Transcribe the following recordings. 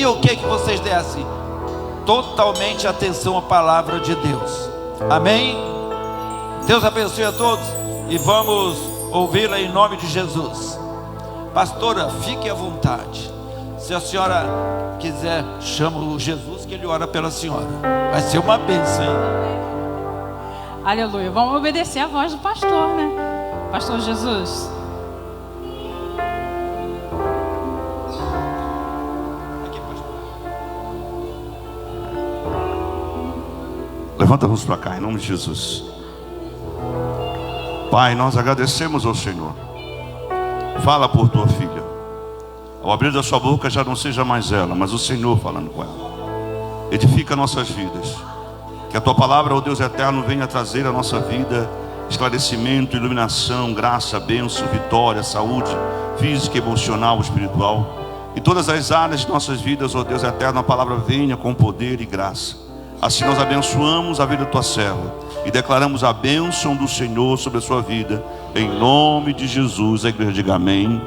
eu quero que vocês dessem totalmente atenção à palavra de Deus. Amém? Deus abençoe a todos e vamos ouvi-la em nome de Jesus. Pastora, fique à vontade. Se a senhora quiser, chama o Jesus que ele ora pela senhora. Vai ser uma bênção, hein? Aleluia. Vamos obedecer a voz do pastor, né? Pastor Jesus. Levanta a luz para cá, em nome de Jesus. Pai, nós agradecemos ao Senhor. Fala por tua filha. Ao abrir da sua boca já não seja mais ela, mas o Senhor falando com ela. Edifica nossas vidas. Que a tua palavra, ó Deus eterno, venha trazer à nossa vida esclarecimento, iluminação, graça, bênção, vitória, saúde física, emocional, espiritual. E todas as áreas de nossas vidas, ó Deus eterno, a palavra venha com poder e graça. Assim nós abençoamos a vida da tua serva e declaramos a bênção do Senhor sobre a sua vida. Em nome de Jesus, a igreja diga amém.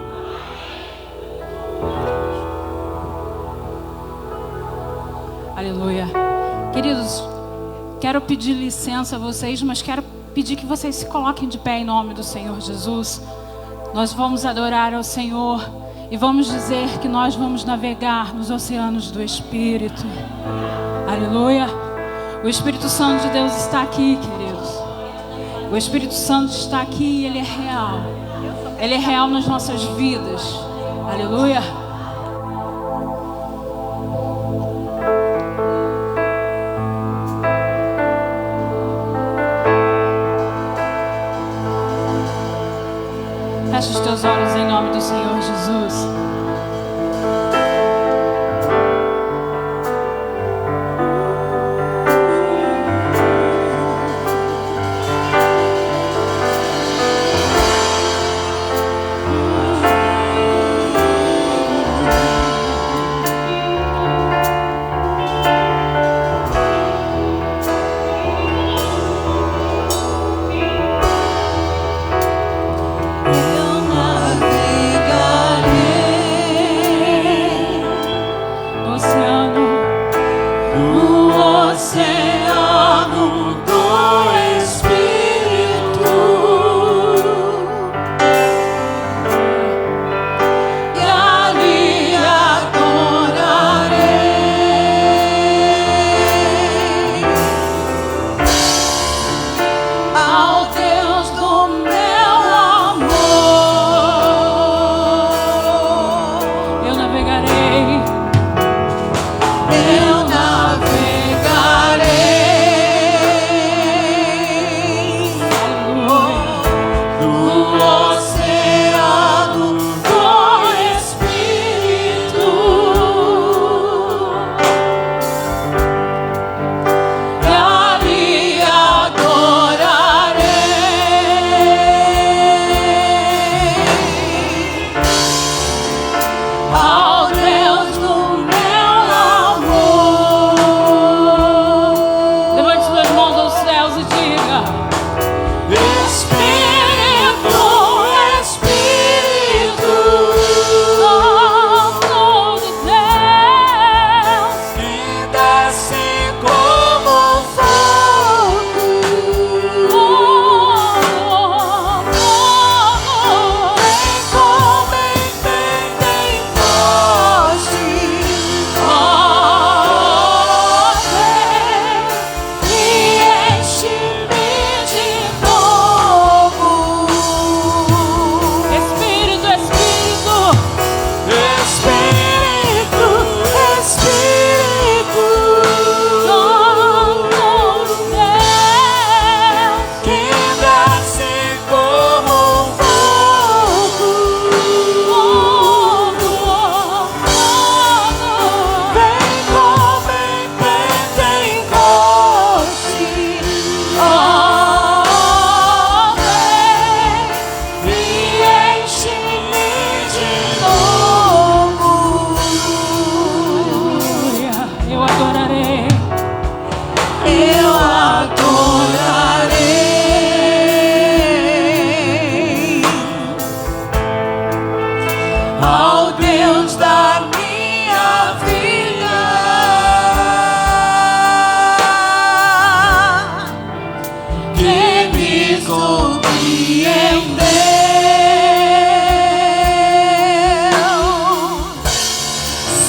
Aleluia. Queridos, quero pedir licença a vocês, mas quero pedir que vocês se coloquem de pé em nome do Senhor Jesus. Nós vamos adorar ao Senhor e vamos dizer que nós vamos navegar nos oceanos do Espírito. Aleluia. O Espírito Santo de Deus está aqui, queridos. O Espírito Santo está aqui e Ele é real. Ele é real nas nossas vidas. Aleluia. Feche os teus olhos em nome do Senhor Jesus. Eu navegarei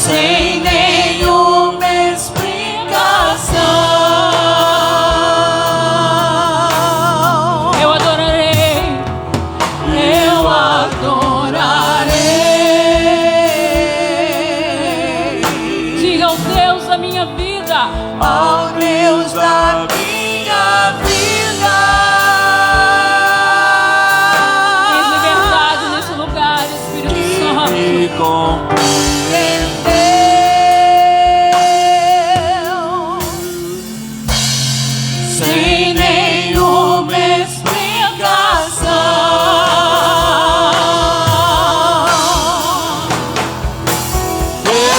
sem nenhuma explicação. Eu adorarei, eu adorarei. Diga ao Deus da minha vida, ao Deus da minha vida. tens liberdade nesse lugar, Espírito Santo. Me compreendeu sem nenhuma explicação.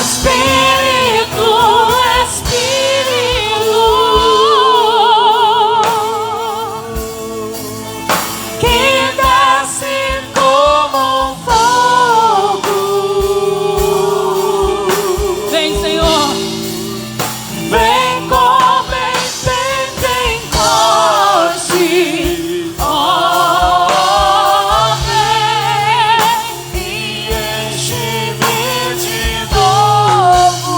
Espírito, Espírito, que desce como um fogo. Vem, Senhor, Vem como em Pentecoste, oh, vem e enche-me de novo.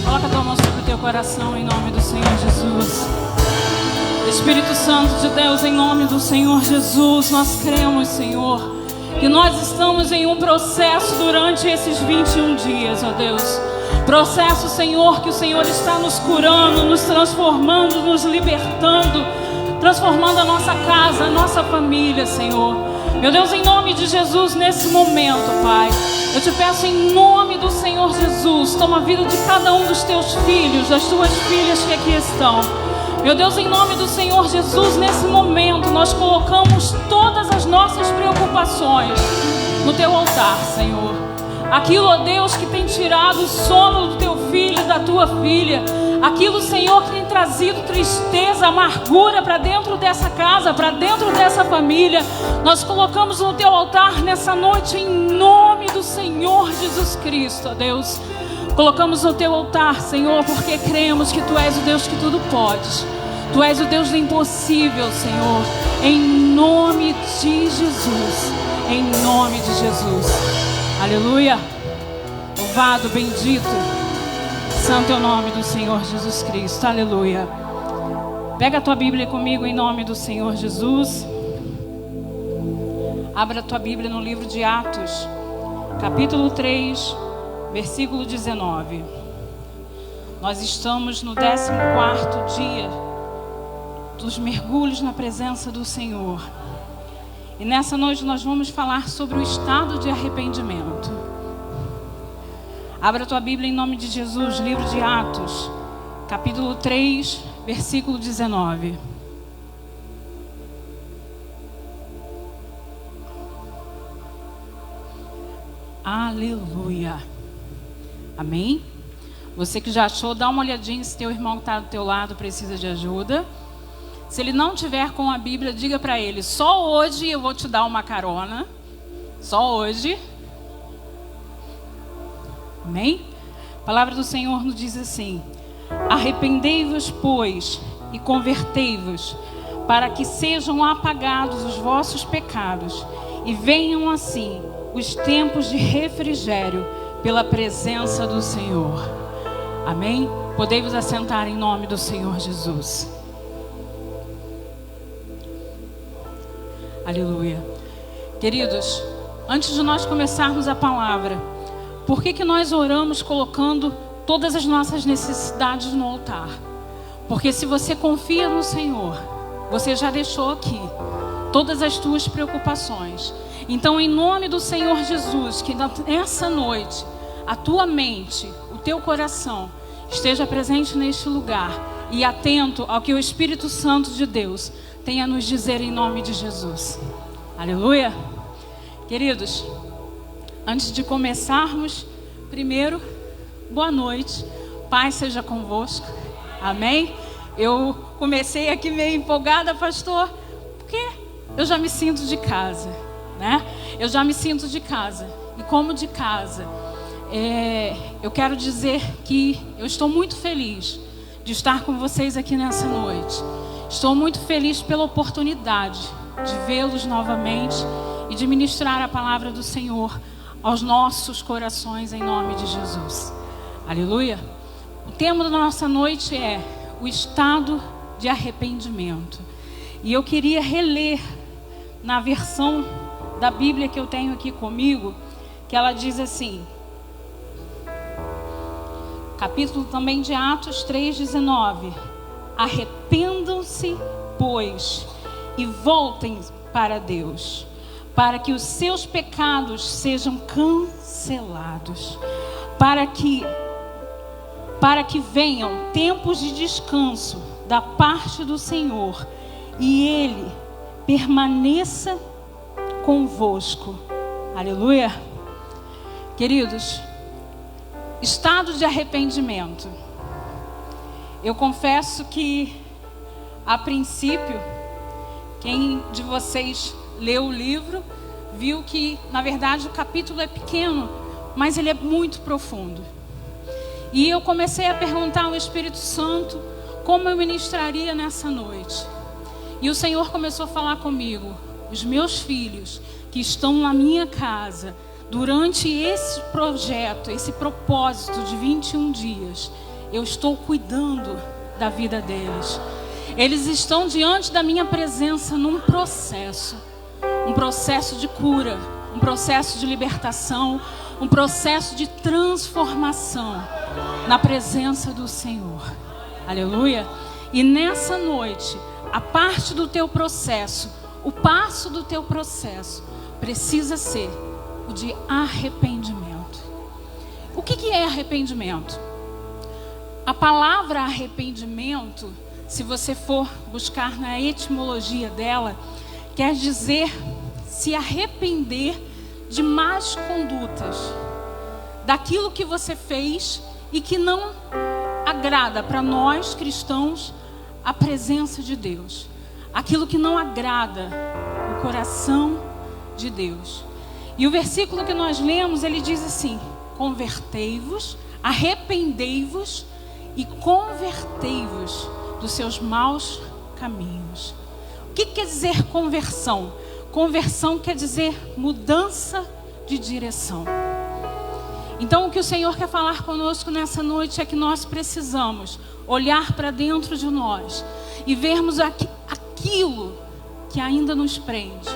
coloca a tua mão sobre o teu coração em nome do Senhor Jesus. Espírito Santo de Deus, em nome do Senhor Jesus, nós cremos, Senhor, que nós estamos em um processo durante esses 21 dias, ó Deus. Processo, Senhor, que o Senhor está nos curando, nos transformando, nos libertando, transformando a nossa casa, a nossa família, Senhor. Meu Deus, em nome de Jesus, nesse momento, Pai, eu te peço em nome do Senhor Jesus, toma a vida de cada um dos teus filhos, das tuas filhas que aqui estão. Meu Deus, em nome do Senhor Jesus, nesse momento nós colocamos todas as nossas preocupações no teu altar, Senhor. Aquilo, ó Deus, que tem tirado o sono do teu filho e da tua filha. Aquilo, Senhor, que tem trazido tristeza, amargura para dentro dessa casa, para dentro dessa família. Nós colocamos no teu altar nessa noite em nome do Senhor Jesus Cristo, ó Deus. Colocamos no teu altar, Senhor, porque cremos que tu és o Deus que tudo podes. Tu és o Deus do impossível, Senhor. Em nome de Jesus. Em nome de Jesus. Aleluia. Louvado, bendito. Santo é o nome do Senhor Jesus Cristo. Aleluia. Pega a tua Bíblia comigo em nome do Senhor Jesus. Abra a tua Bíblia no livro de Atos, capítulo 3, versículo 19. Nós estamos no 14º dia dos mergulhos na presença do Senhor. E nessa noite nós vamos falar sobre o estado de arrependimento. Abra a tua Bíblia em nome de Jesus, livro de Atos, capítulo 3, versículo 19. Aleluia. Amém? Você que já achou, dá uma olhadinha se teu irmão que está do teu lado precisa de ajuda. Se ele não tiver com a Bíblia, diga para ele: só hoje eu vou te dar uma carona. Só hoje. Amém? A palavra do Senhor nos diz assim: arrependei-vos, pois, e convertei-vos, para que sejam apagados os vossos pecados, e venham assim os tempos de refrigério pela presença do Senhor. Amém? Podei-vos assentar em nome do Senhor Jesus. Aleluia. Queridos, antes de nós começarmos a palavra, por que nós oramos colocando todas as nossas necessidades no altar? Porque se você confia no Senhor, você já deixou aqui todas as tuas preocupações. Então, em nome do Senhor Jesus, que nessa noite a tua mente, o teu coração esteja presente neste lugar e atento ao que o Espírito Santo de Deus tem a nos dizer em nome de Jesus. Aleluia. Queridos, antes de começarmos, primeiro, boa noite, paz seja convosco. Amém? Eu comecei aqui meio empolgada, pastor, porque eu já me sinto de casa, né? Eu já me sinto de casa. E como de casa, eu quero dizer que eu estou muito feliz de estar com vocês aqui nessa noite. Estou muito feliz pela oportunidade de vê-los novamente e de ministrar a palavra do Senhor aos nossos corações em nome de Jesus. Aleluia. O tema da nossa noite é o estado de arrependimento. E eu queria reler na versão da Bíblia que eu tenho aqui comigo, que ela diz assim, capítulo também de Atos 3:19: arrependam-se, pois, e voltem para Deus, para que os seus pecados sejam cancelados, para que venham tempos de descanso da parte do Senhor, e Ele permaneça convosco. Aleluia. Queridos, estado de arrependimento. Eu confesso que, a princípio, quem de vocês leu o livro, viu que, na verdade, o capítulo é pequeno, mas ele é muito profundo. E eu comecei a perguntar ao Espírito Santo como eu ministraria nessa noite. E o Senhor começou a falar comigo: os meus filhos que estão na minha casa, durante esse projeto, esse propósito de 21 dias, eu estou cuidando da vida deles. Eles estão diante da minha presença num processo de cura, um processo de libertação, um processo de transformação na presença do Senhor. Aleluia. E nessa noite, a parte do teu processo, o passo do teu processo precisa ser o de arrependimento. O que é arrependimento? A palavra arrependimento, se você for buscar na etimologia dela, quer dizer se arrepender de más condutas, daquilo que você fez e que não agrada para nós cristãos a presença de Deus, aquilo que não agrada o coração de Deus. E o versículo que nós lemos, ele diz assim: convertei-vos, arrependei-vos e convertei-vos dos seus maus caminhos. O que quer dizer conversão? Conversão quer dizer mudança de direção. Então o que o Senhor quer falar conosco nessa noite é que nós precisamos olhar para dentro de nós e vermos aquilo que ainda nos prende,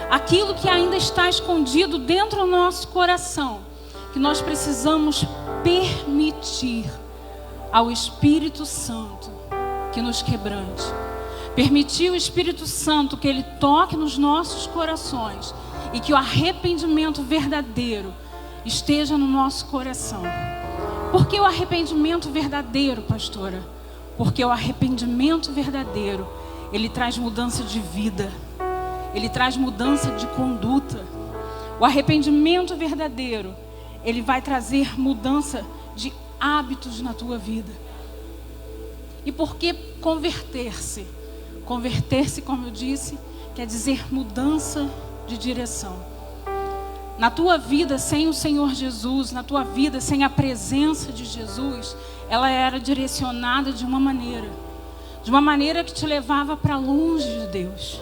aquilo que ainda está escondido dentro do nosso coração, que nós precisamos permitir ao Espírito Santo que nos quebrante. Permitir o Espírito Santo que Ele toque nos nossos corações e que o arrependimento verdadeiro esteja no nosso coração. Por que o arrependimento verdadeiro, pastora? Porque o arrependimento verdadeiro, ele traz mudança de vida, ele traz mudança de conduta. O arrependimento verdadeiro, ele vai trazer mudança de hábitos na tua vida. E por que converter-se? Converter-se, como eu disse, quer dizer mudança de direção. Na tua vida sem o Senhor Jesus, na tua vida sem a presença de Jesus, ela era direcionada de uma maneira que te levava para longe de Deus.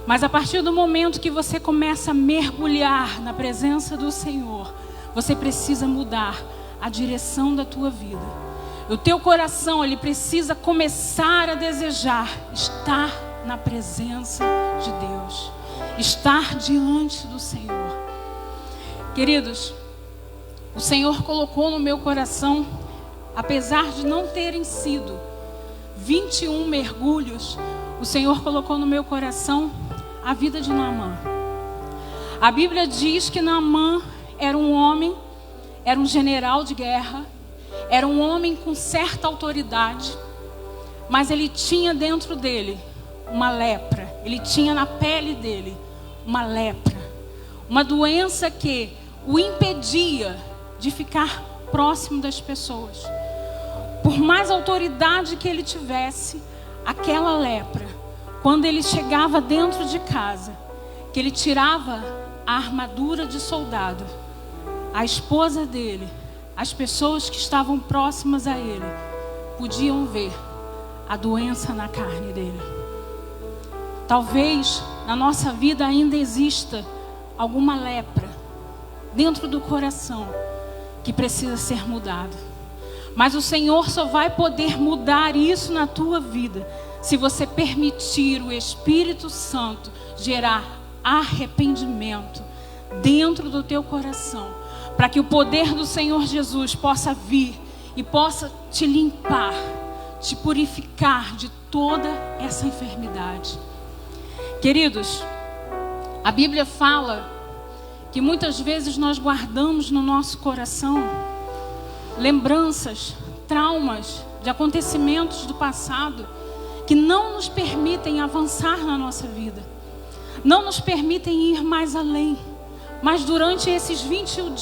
Mas a partir do momento que você começa a mergulhar na presença do Senhor, você precisa mudar a direção da tua vida. O teu coração, ele precisa começar a desejar estar na presença de Deus, estar diante do Senhor. Queridos, o Senhor colocou no meu coração, apesar de não terem sido 21 mergulhos, o Senhor colocou no meu coração a vida de Naamã. A Bíblia diz que Naamã era um homem, era um general de guerra, era um homem com certa autoridade, mas ele tinha dentro dele uma lepra. Ele tinha na pele dele uma lepra, uma doença que o impedia de ficar próximo das pessoas. Por mais autoridade que ele tivesse, aquela lepra, quando ele chegava dentro de casa, que ele tirava a armadura de soldado, a esposa dele, as pessoas que estavam próximas a ele, podiam ver a doença na carne dele. Talvez na nossa vida ainda exista alguma lepra dentro do coração que precisa ser mudado. Mas o Senhor só vai poder mudar isso na tua vida se você permitir o Espírito Santo gerar arrependimento dentro do teu coração, para que o poder do Senhor Jesus possa vir e possa te limpar, te purificar de toda essa enfermidade. Queridos, a Bíblia fala que muitas vezes nós guardamos no nosso coração lembranças, traumas de acontecimentos do passado que não nos permitem avançar na nossa vida, não nos permitem ir mais além. Mas durante esses 21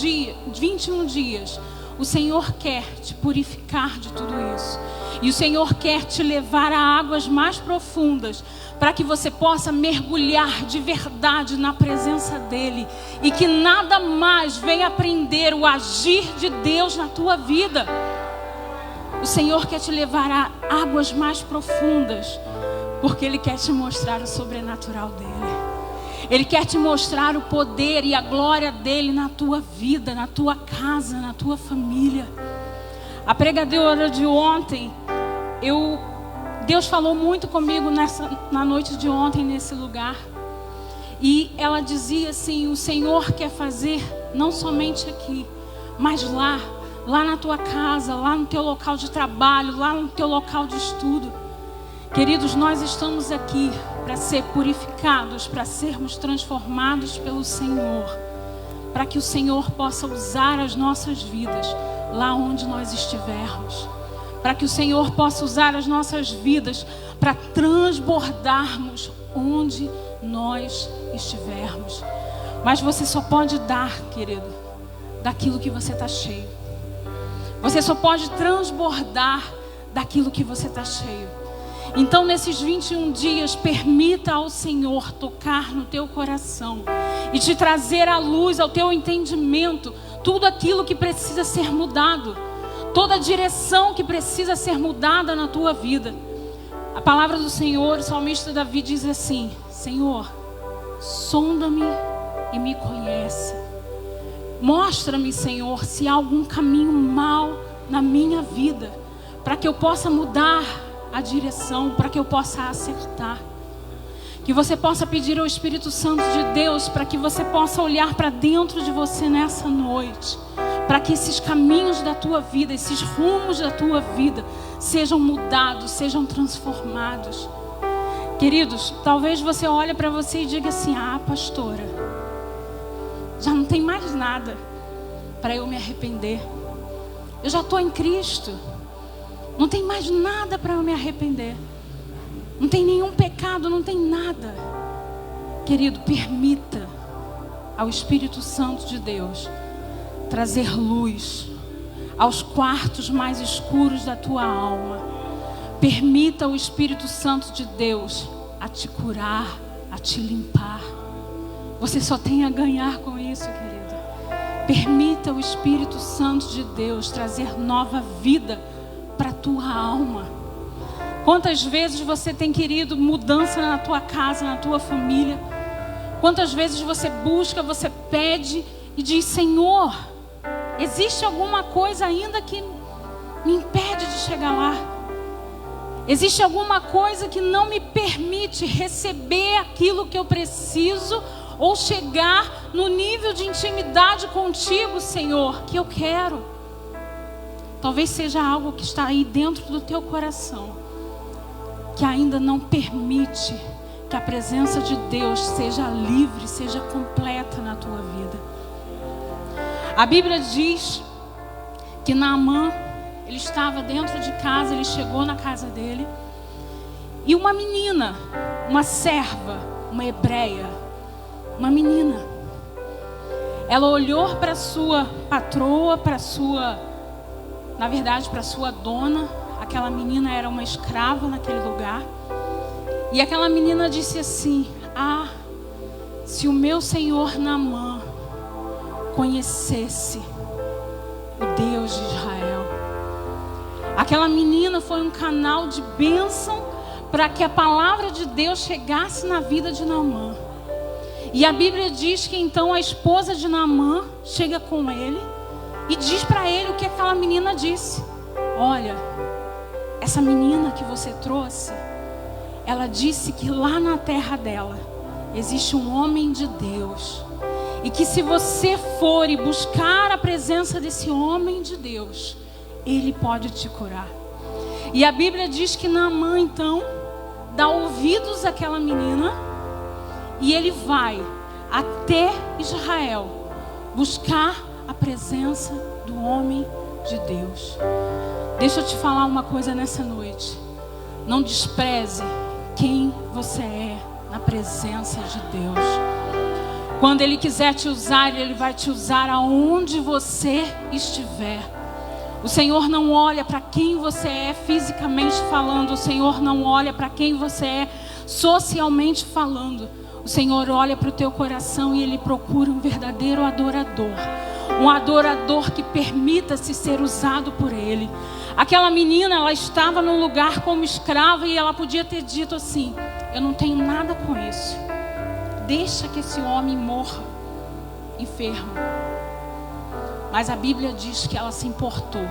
dias, o Senhor quer te purificar de tudo isso. E o Senhor quer te levar a águas mais profundas, para que você possa mergulhar de verdade na presença dEle. E que nada mais venha prender o agir de Deus na tua vida. O Senhor quer te levar a águas mais profundas, porque Ele quer te mostrar o sobrenatural dEle. Ele quer te mostrar o poder e a glória dEle na tua vida, na tua casa, na tua família. A pregadora de ontem, Deus falou muito comigo na noite de ontem nesse lugar. E ela dizia assim: o Senhor quer fazer não somente aqui, mas lá na tua casa, lá no teu local de trabalho, lá no teu local de estudo. Queridos, nós estamos aqui para ser purificados, para sermos transformados pelo Senhor, para que o Senhor possa usar as nossas vidas lá onde nós estivermos, para que o Senhor possa usar as nossas vidas para transbordarmos onde nós estivermos. Mas você só pode dar, querido, daquilo que você está cheio. Você só pode transbordar daquilo que você está cheio. Então, nesses 21 dias, permita ao Senhor tocar no teu coração e te trazer à luz, ao teu entendimento, tudo aquilo que precisa ser mudado, toda a direção que precisa ser mudada na tua vida. A palavra do Senhor, o salmista Davi diz assim: Senhor, sonda-me e me conhece. Mostra-me, Senhor, se há algum caminho mau na minha vida, para que eu possa mudar a direção, para que eu possa acertar. Que você possa pedir ao Espírito Santo de Deus para que você possa olhar para dentro de você nessa noite, para que esses caminhos da tua vida, esses rumos da tua vida sejam mudados, sejam transformados. Queridos, talvez você olhe para você e diga assim: ah, pastora, já não tem mais nada para eu me arrepender. Eu já estou em Cristo. Não tem mais nada para eu me arrepender. Não tem nenhum pecado, não tem nada. Querido, permita ao Espírito Santo de Deus trazer luz aos quartos mais escuros da tua alma. Permita ao Espírito Santo de Deus a te curar, a te limpar. Você só tem a ganhar com isso, querido. Permita o Espírito Santo de Deus trazer nova vida para a tua alma. Quantas vezes você tem querido mudança na tua casa, na tua família? Quantas vezes você busca, você pede e diz: Senhor, existe alguma coisa ainda que me impede de chegar lá? Existe alguma coisa que não me permite receber aquilo que eu preciso ou chegar no nível de intimidade contigo, Senhor, que eu quero? Talvez seja algo que está aí dentro do teu coração, que ainda não permite que a presença de Deus seja livre, seja completa na tua vida. A Bíblia diz que Naamã, ele estava dentro de casa, ele chegou na casa dele, e uma menina, uma serva, uma hebreia, uma menina, ela olhou para sua patroa, para sua dona. Aquela menina era uma escrava naquele lugar. E aquela menina disse assim: ah, se o meu senhor Naamã conhecesse o Deus de Israel. Aquela menina foi um canal de bênção para que a palavra de Deus chegasse na vida de Naamã. E a Bíblia diz que então a esposa de Naamã chega com ele e diz para ele o que aquela menina disse. Olha, essa menina que você trouxe, ela disse que lá na terra dela existe um homem de Deus. E que se você for e buscar a presença desse homem de Deus, ele pode te curar. E a Bíblia diz que Naamã então dá ouvidos àquela menina e ele vai até Israel buscar a presença do homem de Deus. Deixa eu te falar uma coisa nessa noite. Não despreze quem você é na presença de Deus. Quando Ele quiser te usar, Ele vai te usar aonde você estiver. O Senhor não olha para quem você é fisicamente falando. O Senhor não olha para quem você é socialmente falando. O Senhor olha para o teu coração e Ele procura um verdadeiro adorador. Um adorador que permita-se ser usado por Ele. Aquela menina, ela estava num lugar como escrava e ela podia ter dito assim: eu não tenho nada com isso. Deixa que esse homem morra enfermo. Mas a Bíblia diz que ela se importou.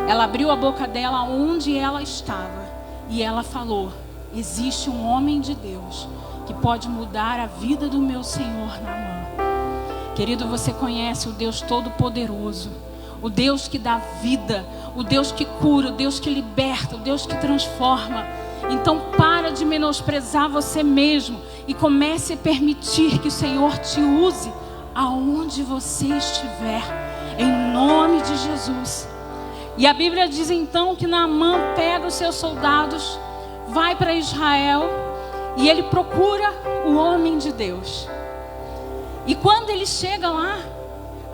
Ela abriu a boca dela onde ela estava e ela falou: existe um homem de Deus que pode mudar a vida do meu Senhor Naamã. Querido, você conhece o Deus Todo-Poderoso, o Deus que dá vida, o Deus que cura, o Deus que liberta, o Deus que transforma. Então para de menosprezar você mesmo e comece a permitir que o Senhor te use aonde você estiver, em nome de Jesus. E a Bíblia diz então que Naamã pega os seus soldados, vai para Israel e ele procura o homem de Deus. E quando ele chega lá,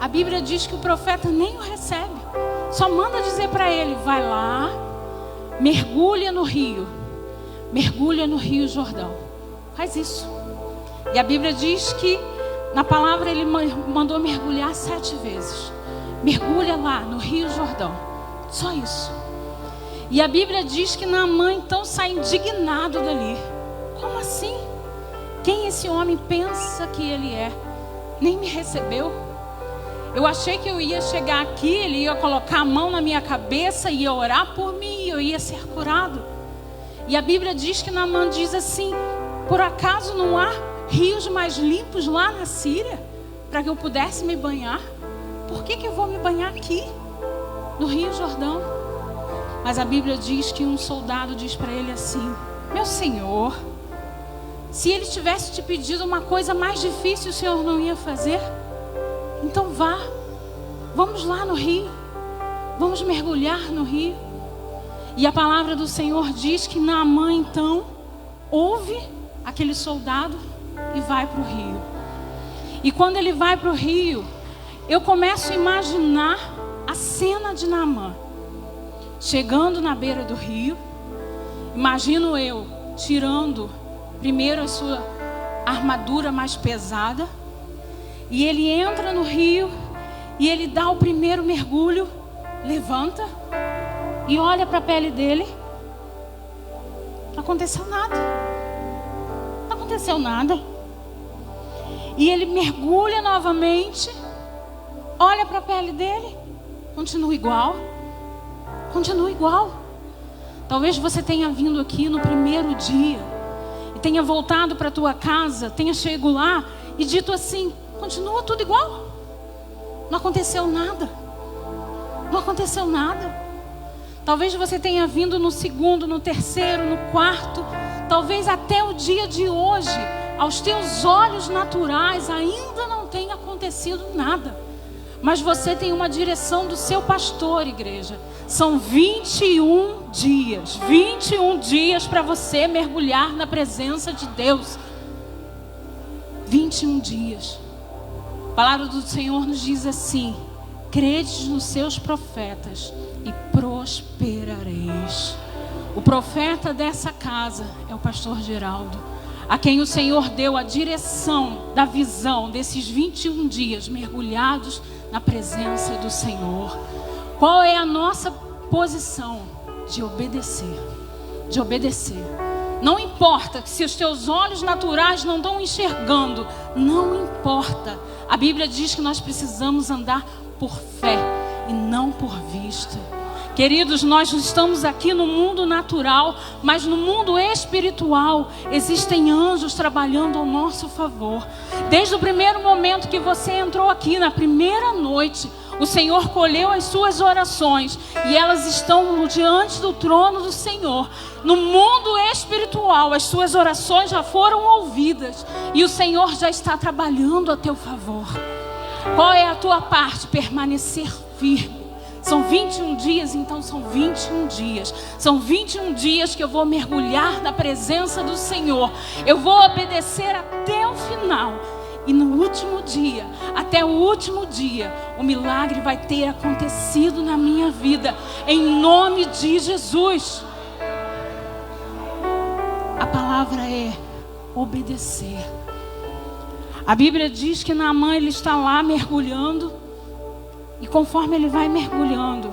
a Bíblia diz que o profeta nem o recebe, só manda dizer para ele: vai lá, mergulha no rio Jordão, faz isso. E a Bíblia diz que na palavra ele mandou mergulhar 7 vezes. Mergulha lá no Rio Jordão, só isso. E a Bíblia diz que Naamã então sai indignado dali. Como assim? Quem esse homem pensa que ele é? Nem me recebeu. Eu achei que eu ia chegar aqui, ele ia colocar a mão na minha cabeça, ia orar por mim e eu ia ser curado. E a Bíblia diz que Naamã diz assim: por acaso não há rios mais limpos lá na Síria para que eu pudesse me banhar? Por que eu vou me banhar aqui no Rio Jordão? Mas a Bíblia diz que um soldado diz para ele assim: meu Senhor, se ele tivesse te pedido uma coisa mais difícil, o Senhor não ia fazer? Então vá, vamos lá no rio, vamos mergulhar no rio. E a palavra do Senhor diz que Naamã então ouve aquele soldado e vai para o rio. E quando ele vai para o rio, eu começo a imaginar a cena de Naamã chegando na beira do rio. Imagino eu tirando primeiro a sua armadura mais pesada, e ele entra no rio e ele dá o primeiro mergulho, levanta e olha para a pele dele. Não aconteceu nada. Não aconteceu nada. E ele mergulha novamente, olha para a pele dele, continua igual. Continua igual. Talvez você tenha vindo aqui no primeiro dia e tenha voltado para a tua casa, tenha chegado lá e dito assim: continua tudo igual. Não aconteceu nada. Não aconteceu nada. Talvez você tenha vindo no segundo, no terceiro, no quarto, talvez até o dia de hoje, aos teus olhos naturais ainda não tenha acontecido nada. Mas você tem uma direção do seu pastor, igreja. São 21 dias. 21 dias para você mergulhar na presença de Deus. 21 dias. A palavra do Senhor nos diz assim: credes nos seus profetas e prosperareis. O profeta dessa casa é o pastor Geraldo, a quem o Senhor deu a direção da visão desses 21 dias mergulhados na presença do Senhor. Qual é a nossa posição? De obedecer. De obedecer. Não importa se os teus olhos naturais não estão enxergando, não importa. A Bíblia diz que nós precisamos andar por fé e não por vista. Queridos, nós estamos aqui no mundo natural, mas no mundo espiritual existem anjos trabalhando ao nosso favor. Desde o primeiro momento que você entrou aqui, na primeira noite, o Senhor colheu as suas orações e elas estão diante do trono do Senhor. No mundo espiritual, as suas orações já foram ouvidas e o Senhor já está trabalhando a teu favor. Qual é a tua parte? Permanecer firme. São 21 dias, então são 21 dias. São 21 dias que eu vou mergulhar na presença do Senhor. Eu vou obedecer até o final. E no último dia, até o último dia, o milagre vai ter acontecido na minha vida. Em nome de Jesus. A palavra é obedecer. A Bíblia diz que Naamã, ele está lá mergulhando. E conforme ele vai mergulhando,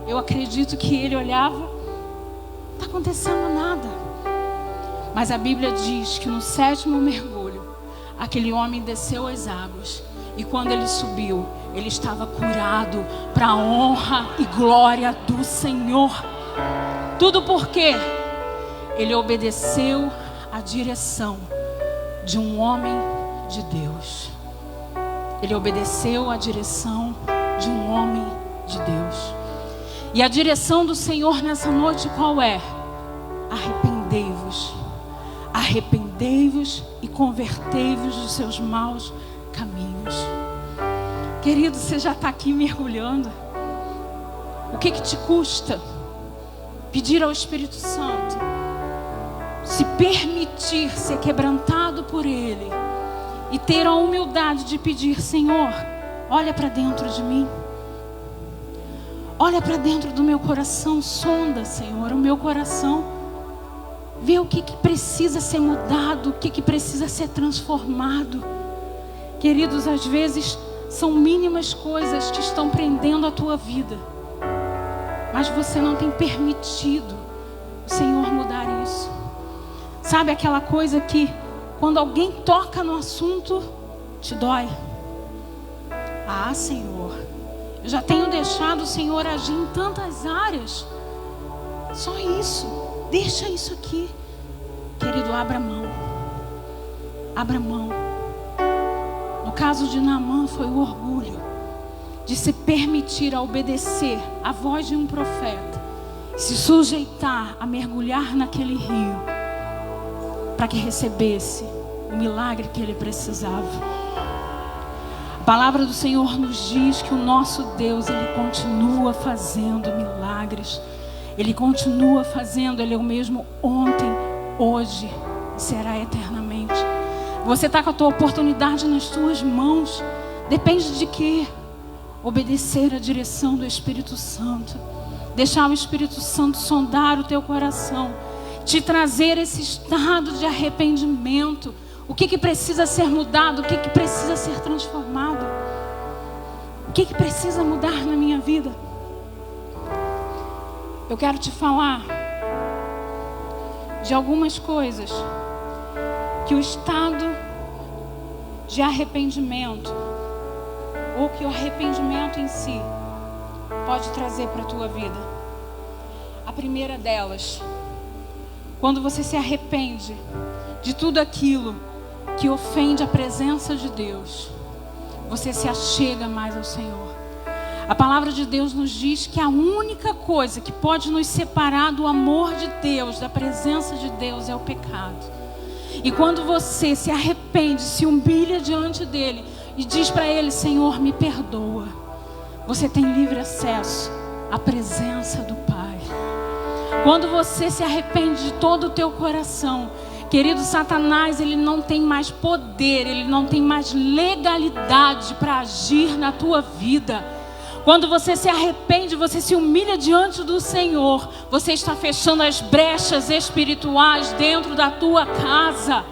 eu acredito que ele olhava, não está acontecendo nada. Mas a Bíblia diz que no 7º mergulho, aquele homem desceu as águas. E quando ele subiu, ele estava curado para a honra e glória do Senhor. Tudo porque ele obedeceu à direção de um homem de Deus. Ele obedeceu à direção de um homem de Deus. E a direção do Senhor nessa noite qual é? Arrependei-vos. Arrependei-vos e convertei-vos dos seus maus caminhos. Querido, você já está aqui mergulhando. O que te custa pedir ao Espírito Santo? Se permitir ser quebrantado por Ele e ter a humildade de pedir: Senhor, olha para dentro de mim. Olha para dentro do meu coração. Sonda, Senhor, o meu coração. Vê o que precisa ser mudado, o que precisa ser transformado. Queridos, às vezes são mínimas coisas que estão prendendo a tua vida, mas você não tem permitido o Senhor mudar isso. Sabe aquela coisa que quando alguém toca no assunto, te dói? Ah, Senhor, eu já tenho deixado o Senhor agir em tantas áreas. Só isso, deixa isso aqui. Querido, abra mão. Abra mão. No caso de Naamã foi o orgulho de se permitir a obedecer à voz de um profeta, se sujeitar a mergulhar naquele rio para que recebesse o milagre que ele precisava. A palavra do Senhor nos diz que o nosso Deus, Ele continua fazendo milagres. Ele continua fazendo, Ele é o mesmo ontem, hoje e será eternamente. Você está com a tua oportunidade nas tuas mãos. Depende de quê? Obedecer a direção do Espírito Santo. Deixar o Espírito Santo sondar o teu coração. Te trazer esse estado de arrependimento. O que precisa ser mudado? O que precisa ser transformado? O que precisa mudar na minha vida? Eu quero te falar de algumas coisas que o estado de arrependimento, ou que o arrependimento em si, pode trazer para a tua vida. A primeira delas, quando você se arrepende de tudo aquilo que ofende a presença de Deus, você se achega mais ao Senhor. A palavra de Deus nos diz que a única coisa que pode nos separar do amor de Deus, da presença de Deus, é o pecado. E quando você se arrepende, se humilha diante dele e diz para ele: Senhor, me perdoa, você tem livre acesso à presença do Pai. Quando você se arrepende de todo o teu coração, querido, Satanás, ele não tem mais poder, ele não tem mais legalidade para agir na tua vida. Quando você se arrepende, você se humilha diante do Senhor, você está fechando as brechas espirituais dentro da tua casa.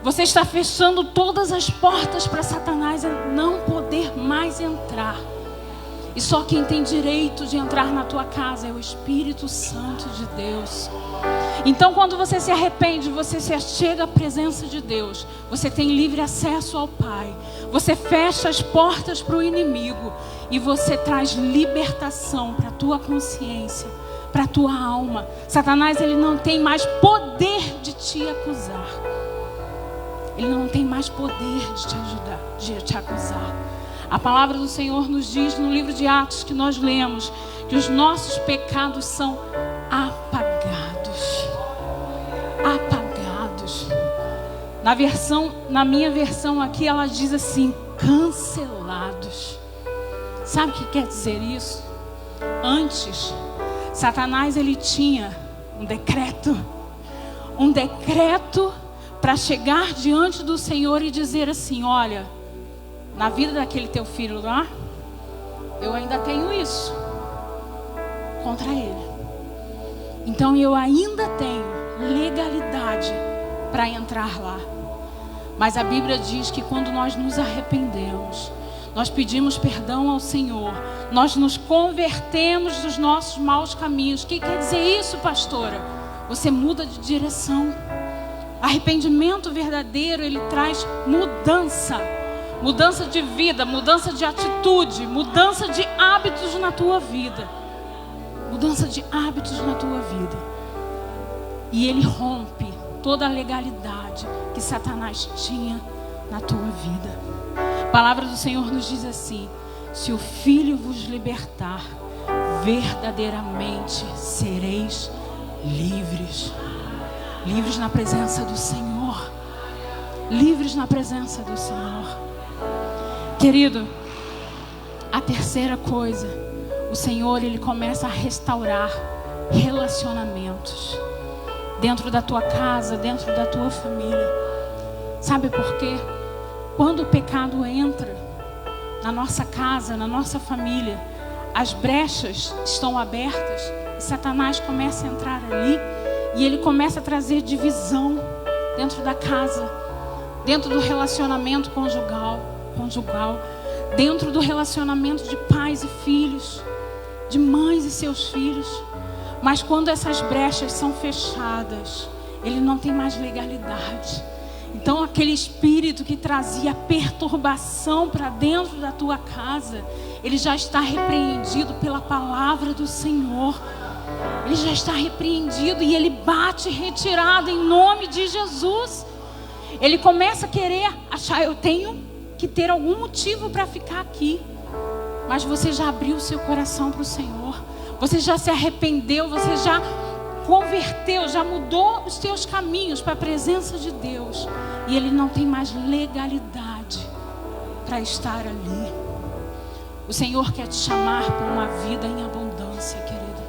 Você está fechando todas as portas para Satanás não poder mais entrar. E só quem tem direito de entrar na tua casa é o Espírito Santo de Deus. Então, quando você se arrepende, você se achega à presença de Deus. Você tem livre acesso ao Pai. Você fecha as portas para o inimigo. E você traz libertação para a tua consciência, para a tua alma. Satanás, ele não tem mais poder de te acusar. Ele não tem mais poder de te ajudar, de te acusar. A palavra do Senhor nos diz no livro de Atos que nós lemos que os nossos pecados são apagados. Apagados. Na minha versão aqui, ela diz assim: cancelados. Sabe o que quer dizer isso? Antes, Satanás, ele tinha um decreto para chegar diante do Senhor e dizer assim: olha, na vida daquele teu filho lá, eu ainda tenho isso contra ele. Então eu ainda tenho legalidade para entrar lá. Mas a Bíblia diz que quando nós nos arrependemos, nós pedimos perdão ao Senhor, nós nos convertemos dos nossos maus caminhos. O que quer dizer isso, pastora? Você muda de direção. Arrependimento verdadeiro, ele traz mudança. Mudança de vida, mudança de atitude, mudança de hábitos na tua vida. Mudança de hábitos na tua vida. E ele rompe toda a legalidade que Satanás tinha na tua vida. A palavra do Senhor nos diz assim: se o Filho vos libertar, verdadeiramente sereis livres. Livres na presença do Senhor. Livres na presença do Senhor. Querido, a terceira coisa, o Senhor, ele começa a restaurar relacionamentos dentro da tua casa, dentro da tua família. Sabe por quê? Quando o pecado entra na nossa casa, na nossa família, as brechas estão abertas e Satanás começa a entrar ali e ele começa a trazer divisão dentro da casa, dentro do relacionamento conjugal, dentro do relacionamento de pais e filhos, de mães e seus filhos. Mas quando essas brechas são fechadas, ele não tem mais legalidade. Então aquele espírito que trazia perturbação para dentro da tua casa, ele já está repreendido pela palavra do Senhor. Ele já está repreendido e ele bate retirado em nome de Jesus. Ele começa a querer achar: eu tenho que ter algum motivo para ficar aqui. Mas você já abriu o seu coração para o Senhor. Você já se arrependeu, você já converteu, já mudou os teus caminhos para a presença de Deus. E ele não tem mais legalidade para estar ali. O Senhor quer te chamar para uma vida em abundância, querido.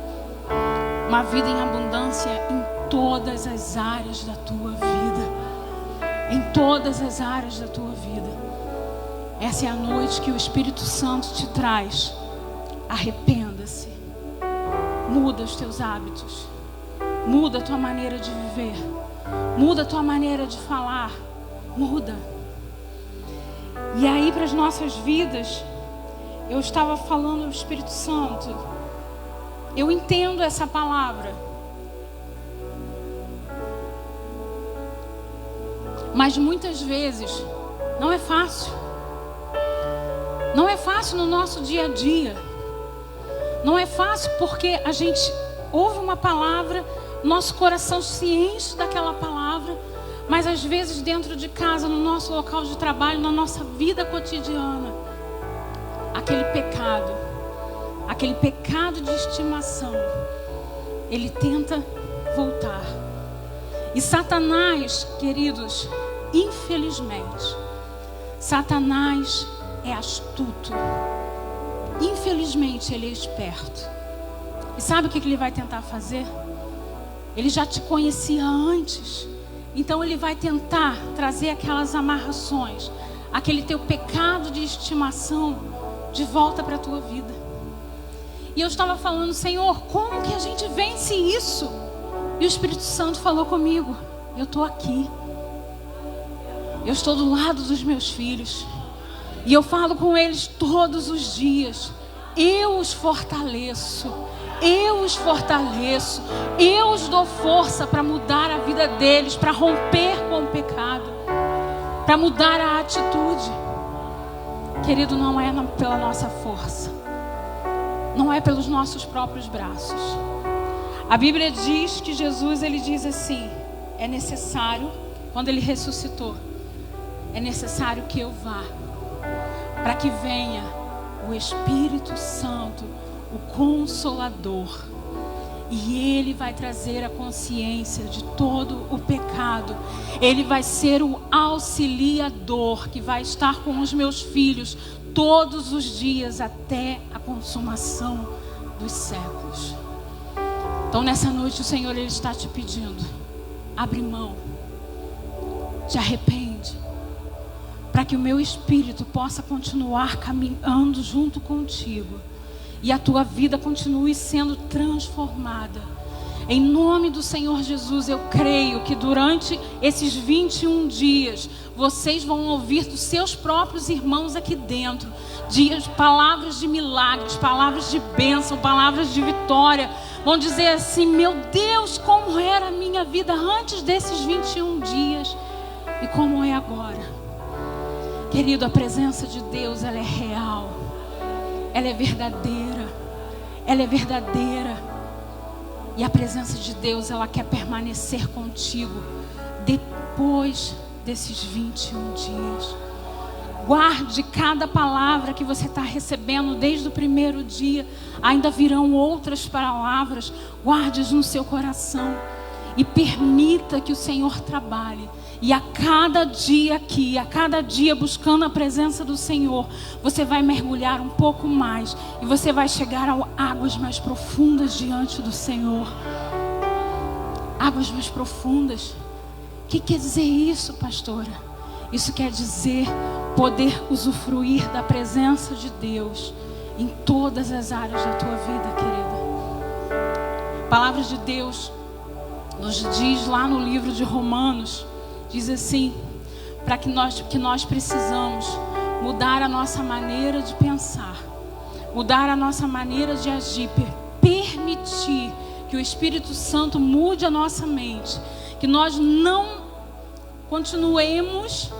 Uma vida em abundância em todas as áreas da tua vida. Em todas as áreas da tua vida. Essa é a noite que o Espírito Santo te traz. Arrependa-se. Muda os teus hábitos. Muda a tua maneira de viver. Muda a tua maneira de falar. Muda. E aí, para as nossas vidas, eu estava falando do Espírito Santo. Eu entendo essa palavra. Mas muitas vezes não é fácil. Não é fácil no nosso dia a dia. Não é fácil porque a gente ouve uma palavra, nosso coração se enche daquela palavra, mas às vezes dentro de casa, no nosso local de trabalho, na nossa vida cotidiana, aquele pecado de estimação, ele tenta voltar. E Satanás, queridos, infelizmente, Satanás é astuto. Infelizmente ele é esperto. E sabe o que ele vai tentar fazer? Ele já te conhecia antes. Então ele vai tentar trazer aquelas amarrações, aquele teu pecado de estimação de volta para a tua vida. E eu estava falando: Senhor, como que a gente vence isso? E o Espírito Santo falou comigo: eu estou aqui. Eu estou do lado dos meus filhos. E eu falo com eles todos os dias. eu os fortaleço. Eu os fortaleço. Eu os dou força para mudar a vida deles, para romper com o pecado, para mudar a atitude. Querido, não é pela nossa força, não é pelos nossos próprios braços. A Bíblia diz que Jesus, ele diz assim: é necessário, quando ele ressuscitou, é necessário que eu vá, para que venha o Espírito Santo, o Consolador, e Ele vai trazer a consciência de todo o pecado. Ele vai ser o auxiliador que vai estar com os meus filhos todos os dias até a consumação dos séculos. Então nessa noite o Senhor, Ele está te pedindo: abre mão, te arrepende, para que o meu Espírito possa continuar caminhando junto contigo e a tua vida continue sendo transformada. Em nome do Senhor Jesus, eu creio que durante esses 21 dias, vocês vão ouvir dos seus próprios irmãos aqui dentro palavras de milagres, palavras de bênção, palavras de vitória. Vão dizer assim: meu Deus, como era a minha vida antes desses 21 dias e como é agora. Querido, a presença de Deus, ela é real, ela é verdadeira, ela é verdadeira. E a presença de Deus, ela quer permanecer contigo depois desses 21 dias. Guarde cada palavra que você está recebendo desde o primeiro dia. Ainda virão outras palavras. Guarde-as no seu coração e permita que o Senhor trabalhe. E a cada dia aqui, a cada dia buscando a presença do Senhor, você vai mergulhar um pouco mais e você vai chegar a águas mais profundas diante do Senhor. Águas mais profundas. O que quer dizer isso, pastora? Isso quer dizer poder usufruir da presença de Deus em todas as áreas da tua vida, querida. A palavra de Deus nos diz lá no livro de Romanos, diz assim, para que nós precisamos mudar a nossa maneira de pensar, mudar a nossa maneira de agir, permitir que o Espírito Santo mude a nossa mente, que nós não continuemos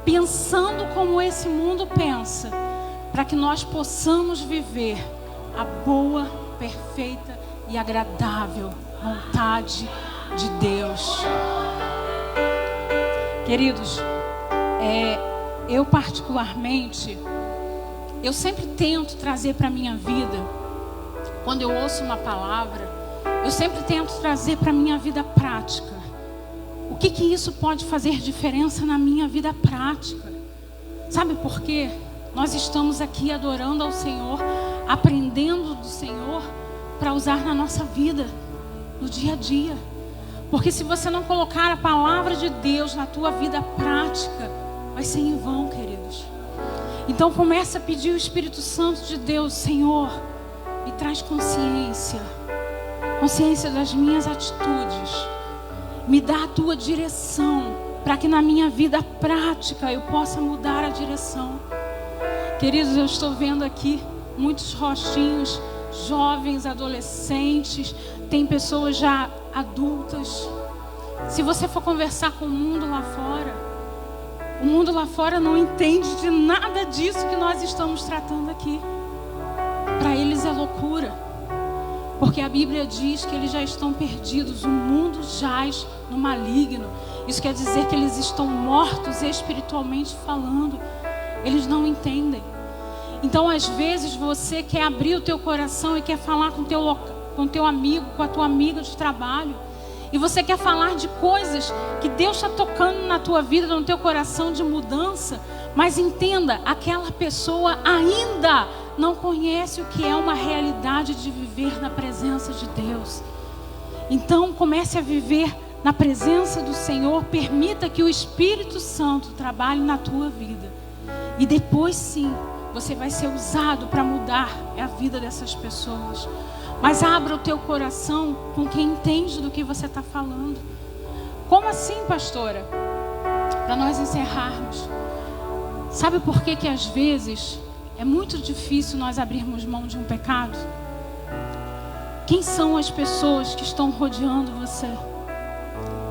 pensando como esse mundo pensa, para que nós possamos viver a boa, perfeita e agradável vontade de Deus. Queridos, eu particularmente, eu sempre tento trazer para a minha vida, quando eu ouço uma palavra, eu sempre tento trazer para a minha vida prática. O que isso pode fazer diferença na minha vida prática? Sabe por quê? Nós estamos aqui adorando ao Senhor, aprendendo do Senhor para usar na nossa vida, no dia a dia. Porque se você não colocar a palavra de Deus na tua vida prática, vai ser em vão, queridos. Então comece a pedir o Espírito Santo de Deus: Senhor, me traz consciência das minhas atitudes. Me dá a tua direção, para que na minha vida prática eu possa mudar a direção. Queridos, eu estou vendo aqui muitos rostinhos, jovens, adolescentes, tem pessoas já adultas. Se você for conversar com o mundo lá fora não entende de nada disso que nós estamos tratando aqui. Para eles é loucura. Porque a Bíblia diz que eles já estão perdidos, o mundo jaz no maligno. Isso quer dizer que eles estão mortos espiritualmente falando. Eles não entendem. Então às vezes você quer abrir o teu coração e quer falar com o teu amigo, com a tua amiga de trabalho. E você quer falar de coisas que Deus está tocando na tua vida, no teu coração, de mudança. Mas entenda, aquela pessoa ainda não conhece o que é uma realidade de viver na presença de Deus. Então comece a viver na presença do Senhor. Permita que o Espírito Santo trabalhe na tua vida. E depois sim, você vai ser usado para mudar a vida dessas pessoas. Mas abra o teu coração com quem entende do que você está falando. Como assim, pastora? Para nós encerrarmos. Sabe por que às vezes É muito difícil nós abrirmos mão de um pecado. Quem são as pessoas que estão rodeando você?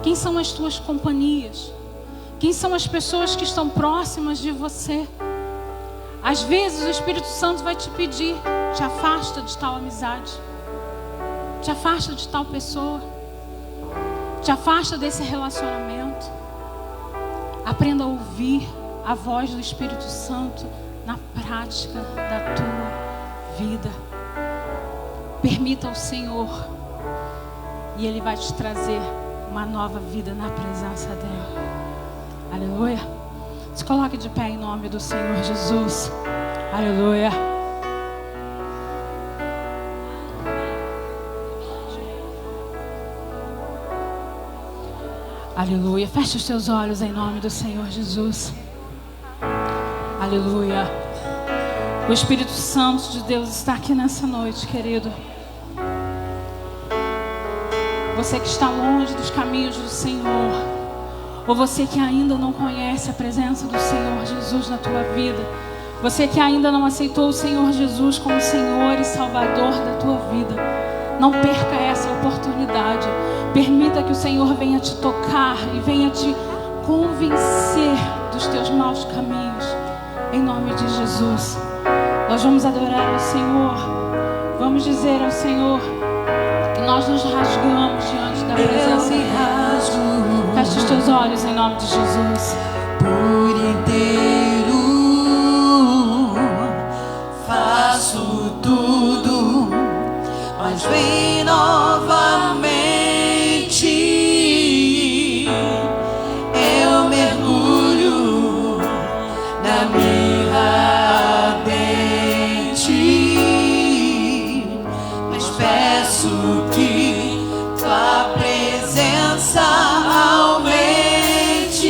Quem são as tuas companhias? Quem são as pessoas que estão próximas de você? Às vezes o Espírito Santo vai te pedir: te afasta de tal amizade, te afasta de tal pessoa, te afasta desse relacionamento. Aprenda a ouvir a voz do Espírito Santo na prática da tua vida. Permita ao Senhor e Ele vai te trazer uma nova vida na presença dEle. Aleluia. Se coloque de pé em nome do Senhor Jesus. Aleluia. Aleluia. Feche os seus olhos em nome do Senhor Jesus. Aleluia. O Espírito Santo de Deus está aqui nessa noite, querido. Você que está longe dos caminhos do Senhor, ou você que ainda não conhece a presença do Senhor Jesus na tua vida, você que ainda não aceitou o Senhor Jesus como Senhor e Salvador da tua vida, não perca essa oportunidade. Permita que o Senhor venha te tocar e venha te convencer dos teus maus caminhos, em nome de Jesus. Nós vamos adorar ao Senhor, vamos dizer ao Senhor que nós nos rasgamos diante da presença dele. Feche os teus olhos em nome de Jesus. Por inteiro faço tudo, mas vem novamente. Eu mergulho na mirra ardente, mas peço que tua presença aumente.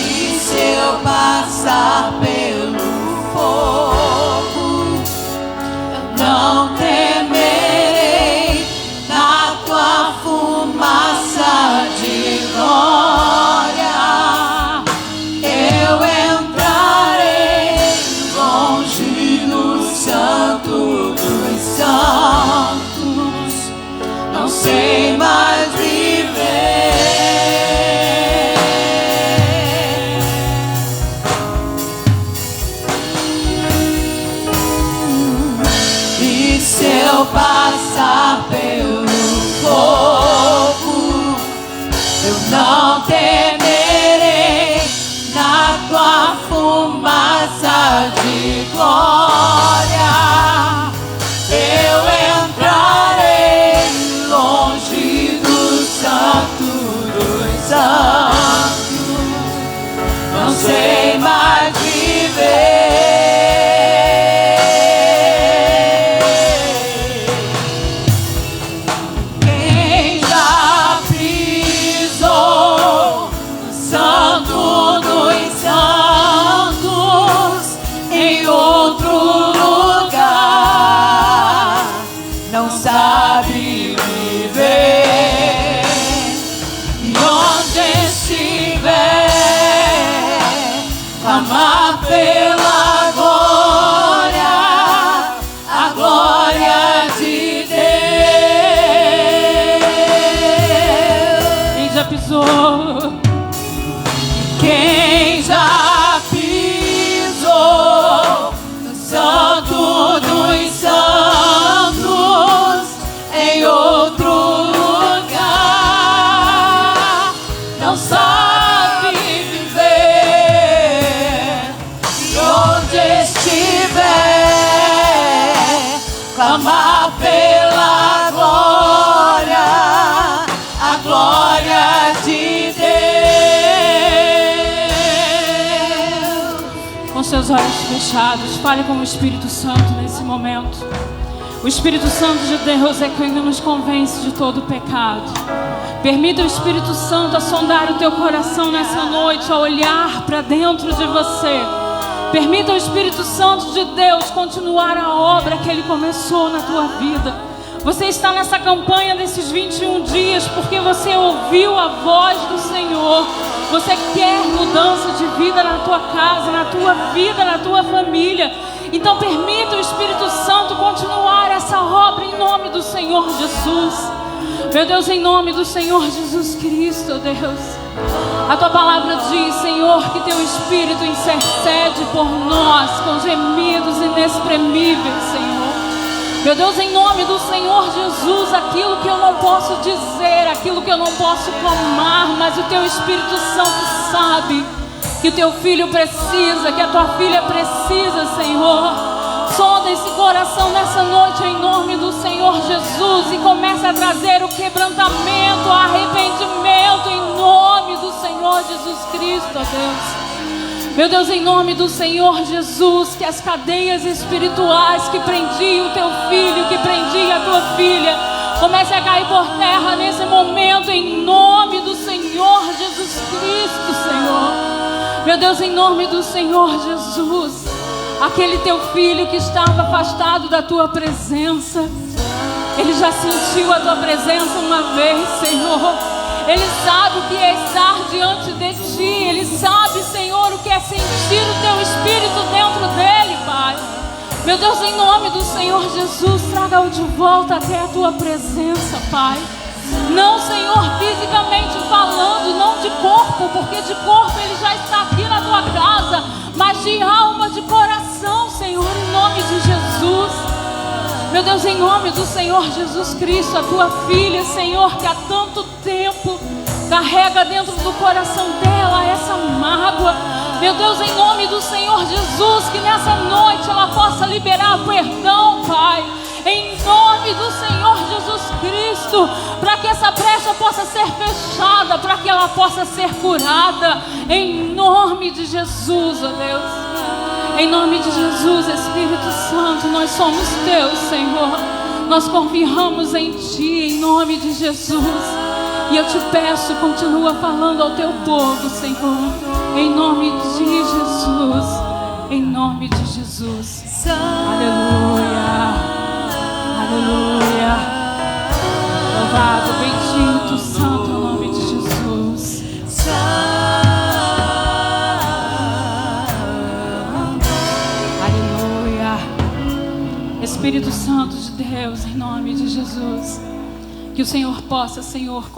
E se eu passar pelo fogo, eu não temerei. Na tua fumaça de glória eu entrarei, longe do santo dos santos. Não sei mais viver. E se eu passar pelo fogo, eu não temerei. Na tua fumaça de glória eu entrarei, longe do santo dos santos. Não sei mais viver. Quem já pisou no santo dos santos em outro lugar não sabe viver. E onde estiver, clamar pela glória, a glória de Deus. Quem já pisou? Quem já pisou no santo dos santos em outro lugar não sabe viver. E onde estiver, clamar pela glória, a glória de Deus. Com seus olhos fechados, fale com o Espírito Santo nesse momento. O Espírito Santo de Deus é quem nos convence de todo o pecado. Permita o Espírito Santo a sondar o teu coração nessa noite, a olhar para dentro de você. Permita o Espírito Santo de Deus continuar a obra que Ele começou na tua vida. Você está nessa campanha desses 21 dias porque você ouviu a voz do Senhor. Você quer mudança de vida na tua casa, na tua vida, na tua família. Então permita o Espírito Santo continuar essa obra em nome do Senhor Jesus. Meu Deus, em nome do Senhor Jesus Cristo, Deus. A tua palavra diz, Senhor, que teu Espírito intercede por nós com gemidos inexprimíveis, Senhor. Meu Deus, em nome do Senhor Jesus, aquilo que eu não posso dizer, aquilo que eu não posso clamar, mas o teu Espírito Santo sabe que o teu filho precisa, que a tua filha precisa, Senhor. Sonda esse coração nessa noite em nome do Senhor Jesus e comece a trazer o quebrantamento, o arrependimento em nome do Senhor Jesus Cristo, ó Deus. Meu Deus, em nome do Senhor Jesus, que as cadeias espirituais que prendiam o teu filho, que prendiam a tua filha, comece a cair por terra nesse momento em nome do Senhor Jesus Cristo, Senhor. Meu Deus, em nome do Senhor Jesus, aquele teu filho que estava afastado da tua presença, ele já sentiu a tua presença uma vez, Senhor. Ele sabe o que é estar diante de ti. Ele sabe, Senhor, o que é sentir o teu Espírito dentro dele, Pai. Meu Deus, em nome do Senhor Jesus, traga-o de volta até a tua presença, Pai. Não, Senhor, fisicamente falando, não de corpo, porque de corpo ele já está aqui na tua casa, mas de alma, de coração, Senhor, em nome de Jesus. Meu Deus, em nome do Senhor Jesus Cristo, a tua filha, Senhor, que há tanto tempo carrega dentro do coração dela essa mágoa. Meu Deus, em nome do Senhor Jesus, que nessa noite ela possa liberar perdão, Pai. Em nome do Senhor Jesus Cristo, para que essa brecha possa ser fechada, para que ela possa ser curada. Em nome de Jesus, ó Deus. Em nome de Jesus, Espírito Santo, nós somos teus, Senhor. Nós confiamos em ti, em nome de Jesus. E eu te peço, continua falando ao teu povo, Senhor. Em nome de Jesus. Em nome de Jesus. Aleluia. Aleluia. Louvado, bendito, santo o nome de Jesus. Aleluia. Espírito Santo de Deus, em nome de Jesus, que o Senhor possa, Senhor,